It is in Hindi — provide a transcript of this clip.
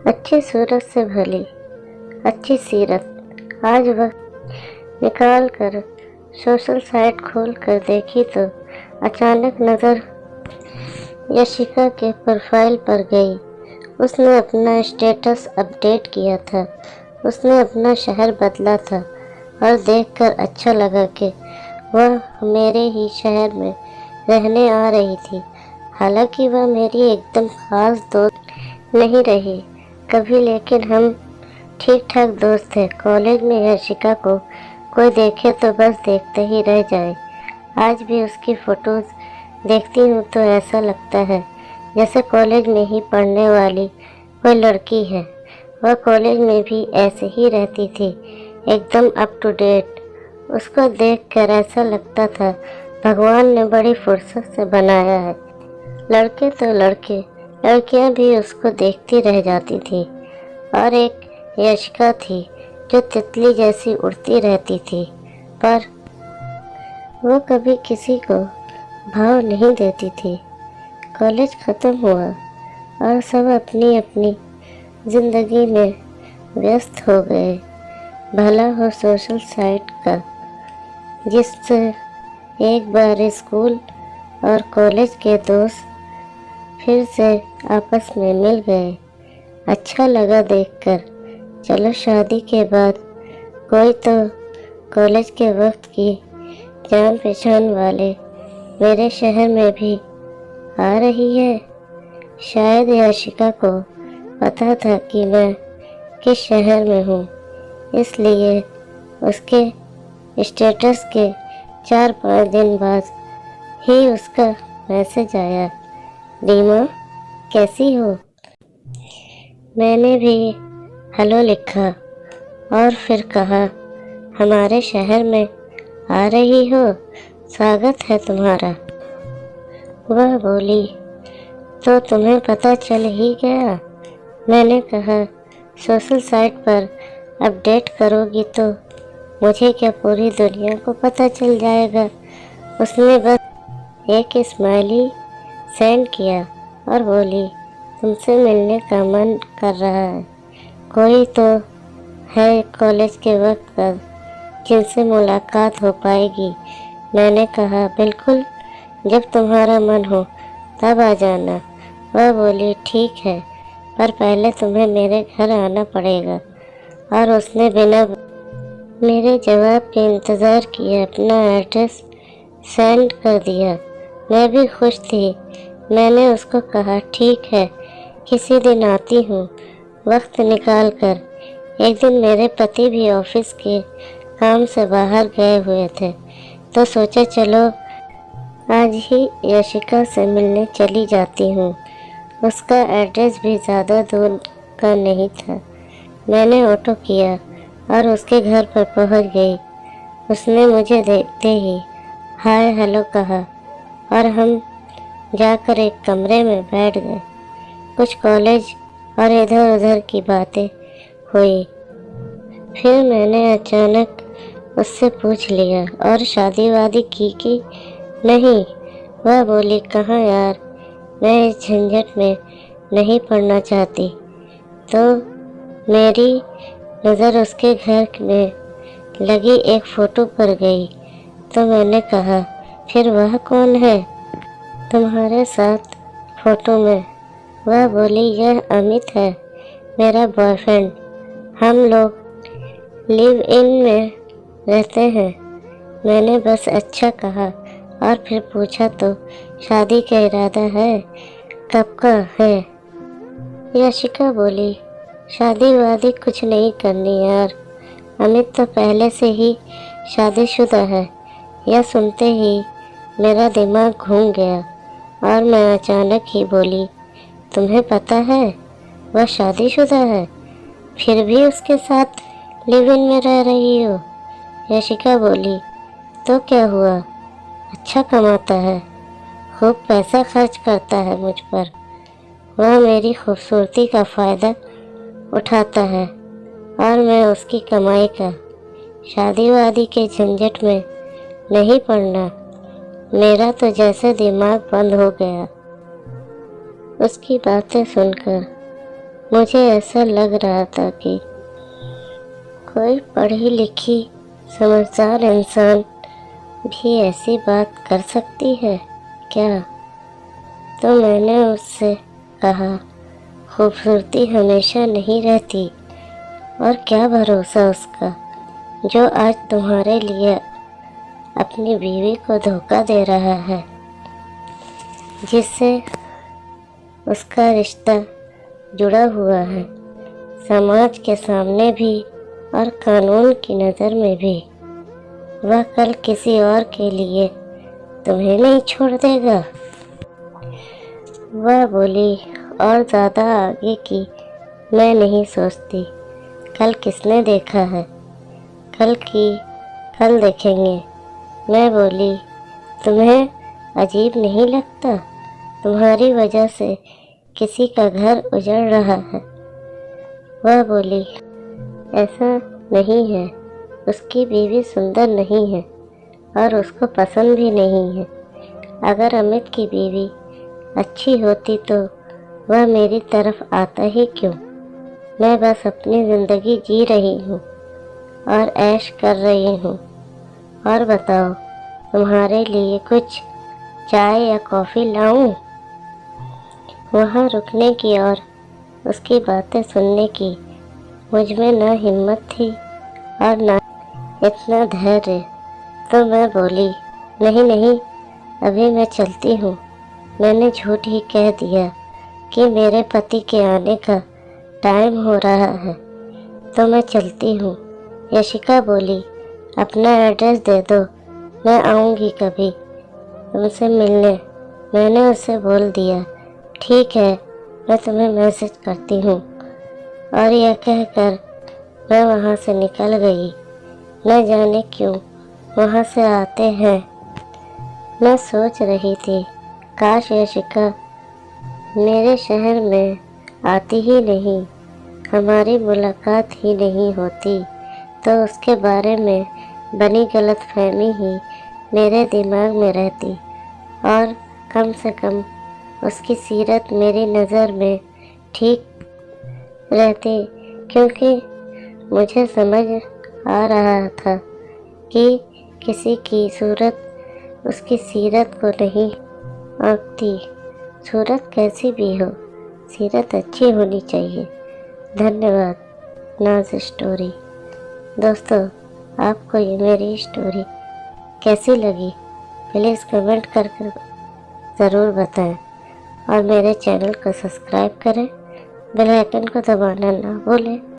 अच्छी सूरत से भली अच्छी सीरत। आज वक्त निकाल कर सोशल साइट खोल कर देखी तो अचानक नज़र यशिका के प्रोफाइल पर गई। उसने अपना स्टेटस अपडेट किया था, उसने अपना शहर बदला था और देखकर अच्छा लगा कि वह मेरे ही शहर में रहने आ रही थी। हालांकि वह मेरी एकदम खास दोस्त नहीं रही कभी, लेकिन हम ठीक ठाक दोस्त थे। कॉलेज में यशिका को कोई देखे तो बस देखते ही रह जाए। आज भी उसकी फ़ोटोज़ देखती हूँ तो ऐसा लगता है जैसे कॉलेज में ही पढ़ने वाली कोई लड़की है। वह कॉलेज में भी ऐसे ही रहती थी, एकदम अप टू डेट। उसको देखकर ऐसा लगता था भगवान ने बड़ी फुर्सत से बनाया है। लड़के तो लड़के, लड़कियां भी उसको देखती रह जाती थी। और एक यशिका थी जो तितली जैसी उड़ती रहती थी, पर वो कभी किसी को भाव नहीं देती थी। कॉलेज ख़त्म हुआ और सब अपनी अपनी ज़िंदगी में व्यस्त हो गए। भला हो सोशल साइट का, जिससे एक बार स्कूल और कॉलेज के दोस्त फिर से आपस में मिल गए। अच्छा लगा देखकर। चलो शादी के बाद कोई तो कॉलेज के वक्त की जान पहचान वाले मेरे शहर में भी आ रही है। शायद यशिका को पता था कि मैं किस शहर में हूँ, इसलिए उसके स्टेटस के 4-5 दिन बाद ही उसका मैसेज आया, रीमा कैसी हो। मैंने भी हेलो लिखा और फिर कहा, हमारे शहर में आ रही हो, स्वागत है तुम्हारा। वह बोली, तो तुम्हें पता चल ही गया। मैंने कहा, सोशल साइट पर अपडेट करोगी तो मुझे क्या पूरी दुनिया को पता चल जाएगा। उसने बस एक स्माइली सेंड किया और बोली, तुमसे मिलने का मन कर रहा है। कोई तो है कॉलेज के वक्त पर जिनसे मुलाकात हो पाएगी। मैंने कहा, बिल्कुल, जब तुम्हारा मन हो तब आ जाना। वह बोली, ठीक है, पर पहले तुम्हें मेरे घर आना पड़ेगा। और उसने बिना मेरे जवाब के इंतज़ार किए अपना एड्रेस सेंड कर दिया। मैं भी खुश थी। मैंने उसको कहा, ठीक है, किसी दिन आती हूँ वक्त निकाल कर। एक दिन मेरे पति भी ऑफिस के काम से बाहर गए हुए थे, तो सोचा चलो आज ही यशिका से मिलने चली जाती हूँ। उसका एड्रेस भी ज़्यादा दूर का नहीं था। मैंने ऑटो किया और उसके घर पर पहुँच गई। उसने मुझे देखते ही हाय हेलो कहा और हम जाकर एक कमरे में बैठ गए। कुछ कॉलेज और इधर उधर की बातें हुई। फिर मैंने अचानक उससे पूछ लिया, और शादी वादी की कि नहीं। वह बोली, कहाँ यार, मैं इस झंझट में नहीं पड़ना चाहती। तो मेरी नज़र उसके घर में लगी एक फ़ोटो पर गई, तो मैंने कहा, फिर वह कौन है तुम्हारे साथ फ़ोटो में। वह बोली, यह अमित है, मेरा बॉयफ्रेंड। हम लोग लिव इन में रहते हैं। मैंने बस अच्छा कहा और फिर पूछा, तो शादी का इरादा है, कब का है। यशिका बोली, शादी वादी कुछ नहीं करनी यार, अमित तो पहले से ही शादीशुदा है। यह सुनते ही मेरा दिमाग घूम गया और मैं अचानक ही बोली, तुम्हें पता है वह शादीशुदा है, फिर भी उसके साथ लिव इन में रह रही हो। यशिका बोली, तो क्या हुआ, अच्छा कमाता है, खूब पैसा खर्च करता है मुझ पर। वह मेरी खूबसूरती का फ़ायदा उठाता है और मैं उसकी कमाई का। शादी वादी के झंझट में नहीं पड़ना। मेरा तो जैसे दिमाग बंद हो गया उसकी बातें सुनकर। मुझे ऐसा लग रहा था कि कोई पढ़ी लिखी समझदार इंसान भी ऐसी बात कर सकती है क्या। तो मैंने उससे कहा, खूबसूरती हमेशा नहीं रहती, और क्या भरोसा उसका जो आज तुम्हारे लिए अपनी बीवी को धोखा दे रहा है, जिससे उसका रिश्ता जुड़ा हुआ है, समाज के सामने भी और कानून की नज़र में भी। वह कल किसी और के लिए तुम्हें नहीं छोड़ देगा। वह बोली, और ज़्यादा आगे की मैं नहीं सोचती। कल किसने देखा है, कल की कल देखेंगे। मैं बोली, तुम्हें अजीब नहीं लगता तुम्हारी वजह से किसी का घर उजड़ रहा है। वह बोली, ऐसा नहीं है, उसकी बीवी सुंदर नहीं है और उसको पसंद भी नहीं है। अगर अमित की बीवी अच्छी होती तो वह मेरी तरफ आता ही क्यों। मैं बस अपनी ज़िंदगी जी रही हूँ और ऐश कर रही हूँ। और बताओ, तुम्हारे लिए कुछ चाय या कॉफ़ी लाऊं? वहाँ रुकने की और उसकी बातें सुनने की मुझ में न हिम्मत थी और न इतना धैर्य। तो मैं बोली, नहीं नहीं, अभी मैं चलती हूँ। मैंने झूठ ही कह दिया कि मेरे पति के आने का टाइम हो रहा है, तो मैं चलती हूँ। यशिका बोली, अपना एड्रेस दे दो, मैं आऊँगी कभी तुमसे मिलने। मैंने उसे बोल दिया, ठीक है, मैं तुम्हें मैसेज करती हूँ। और यह कहकर मैं वहाँ से निकल गई। न जाने क्यों वहाँ से आते हैं। मैं सोच रही थी, काश यशिका मेरे शहर में आती ही नहीं, हमारी मुलाकात ही नहीं होती, तो उसके बारे में बनी गलतफहमी ही मेरे दिमाग में रहती और कम से कम उसकी सीरत मेरी नज़र में ठीक रहती। क्योंकि मुझे समझ आ रहा था कि किसी की सूरत उसकी सीरत को नहीं आंकती। सूरत कैसी भी हो, सीरत अच्छी होनी चाहिए। धन्यवाद। नाज स्टोरी। दोस्तों, आपको ये मेरी स्टोरी कैसी लगी प्लीज़ कमेंट करके ज़रूर बताएं और मेरे चैनल को सब्सक्राइब करें। बेल आइकन को दबाना ना भूलें।